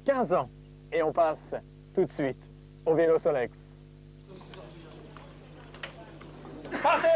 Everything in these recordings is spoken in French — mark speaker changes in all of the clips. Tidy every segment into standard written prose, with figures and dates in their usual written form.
Speaker 1: 15 ans. Et on passe tout de suite au vélo Solex. Partez!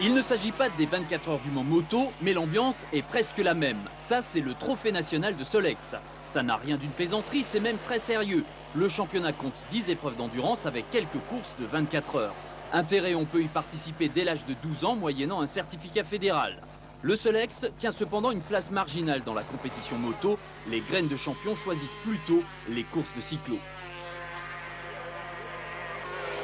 Speaker 2: Il ne s'agit pas des 24 heures du Mans moto, mais l'ambiance est presque la même. Ça, c'est le trophée national de Solex. Ça n'a rien d'une plaisanterie, c'est même très sérieux. Le championnat compte 10 épreuves d'endurance avec quelques courses de 24 heures. Intérêt, on peut y participer dès l'âge de 12 ans, moyennant un certificat fédéral. Le Solex tient cependant une place marginale dans la compétition moto. Les graines de champion choisissent plutôt les courses de cyclo.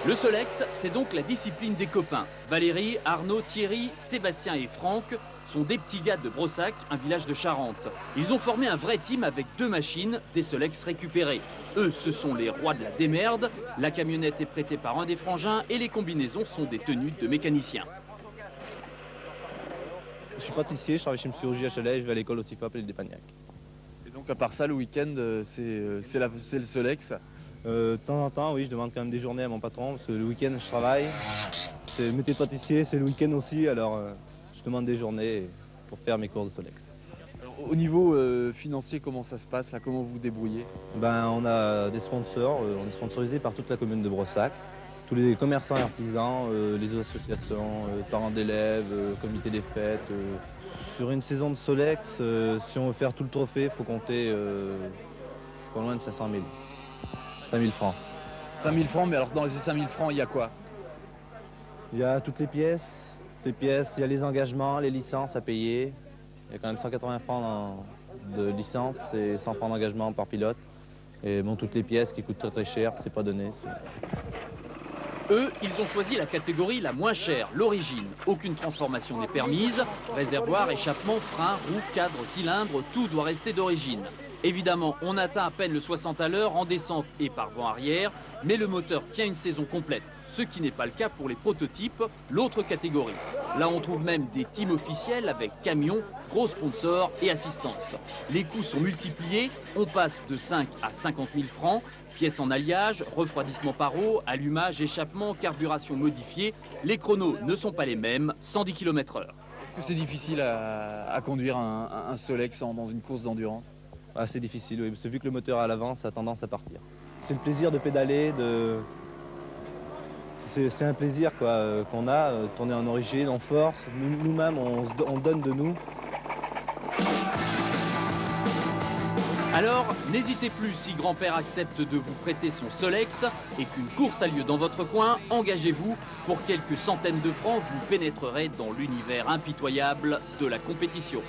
Speaker 2: Le Solex, c'est donc la discipline des copains. Valérie, Arnaud, Thierry, Sébastien et Franck sont des petits gars de Brossac, un village de Charente. Ils ont formé un vrai team avec 2 machines, des Solex récupérées. Eux, ce sont les rois de la démerde. La camionnette est prêtée par un des frangins et les combinaisons sont des tenues de mécaniciens.
Speaker 3: Je suis pâtissier, je travaille chez M. Rougy à Chalet et je vais à l'école au CIFAP et le Dépagnac.
Speaker 4: Et donc à part ça, le week-end, c'est le Solex?
Speaker 3: De temps en temps, oui, je demande quand même des journées à mon patron, parce que le week-end, je travaille. C'est le métier de pâtissier, c'est le week-end aussi, alors je demande des journées pour faire mes courses de Solex.
Speaker 4: Alors, au niveau financier, comment ça se passe là? Comment vous vous débrouillez?
Speaker 3: Ben, on a des sponsors, on est sponsorisé par toute la commune de Brossac. Tous les commerçants et artisans, les associations, parents d'élèves, comité des fêtes. Sur une saison de Solex, si on veut faire tout le trophée, il faut compter pas loin de 500 000. 5 000 francs.
Speaker 4: 5 000 francs, mais alors dans ces 5 000 francs, il y a quoi?
Speaker 3: Il y a toutes les pièces, il y a les engagements, les licences à payer. Il y a quand même 180 francs de licence et 100 francs d'engagement par pilote. Et bon, toutes les pièces qui coûtent très très cher, c'est pas donné.
Speaker 2: Eux, ils ont choisi la catégorie la moins chère, l'origine. Aucune transformation n'est permise. Réservoir, échappement, frein, roue, cadre, cylindre, tout doit rester d'origine. Évidemment, on atteint à peine le 60 à l'heure en descente et par vent arrière, mais le moteur tient une saison complète, ce qui n'est pas le cas pour les prototypes, l'autre catégorie. Là, on trouve même des teams officiels avec camions, gros sponsors et assistance. Les coûts sont multipliés, on passe de 5 à 50 000 francs, pièces en alliage, refroidissement par eau, allumage, échappement, carburation modifiée. Les chronos ne sont pas les mêmes, 110 km/h.
Speaker 4: Est-ce que c'est difficile à conduire un Solex dans une course d'endurance?
Speaker 3: C'est difficile, oui, parce que vu que le moteur est à l'avant, ça a tendance à partir. C'est le plaisir de pédaler, c'est un plaisir qu'on a, tourner en origine, en force. Nous-mêmes, on donne de nous.
Speaker 2: Alors, n'hésitez plus, si grand-père accepte de vous prêter son Solex et qu'une course a lieu dans votre coin, engagez-vous. Pour quelques centaines de francs, vous pénétrerez dans l'univers impitoyable de la compétition.